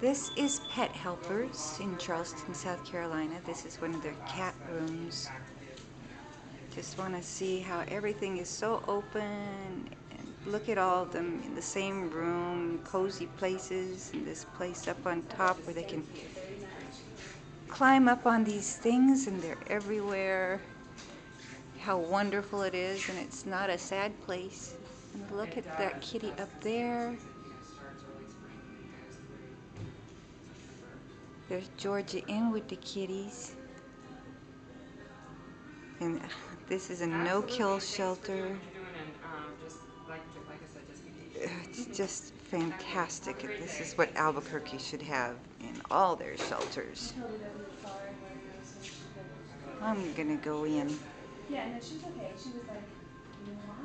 This is Pet Helpers in Charleston, South Carolina. This is one of their cat rooms. Just want to see how everything is so open, and look at all of them in the same room, cozy places, and this place up on top where they can climb up on these things and they're everywhere. How wonderful it is, and it's not a sad place. And look at that kitty up there. There's Georgia in with the kitties. And this is a no-kill shelter. It's just fantastic. This is what Albuquerque should have in all their shelters. I'm gonna go in. Yeah, no, she's okay. She was like, you know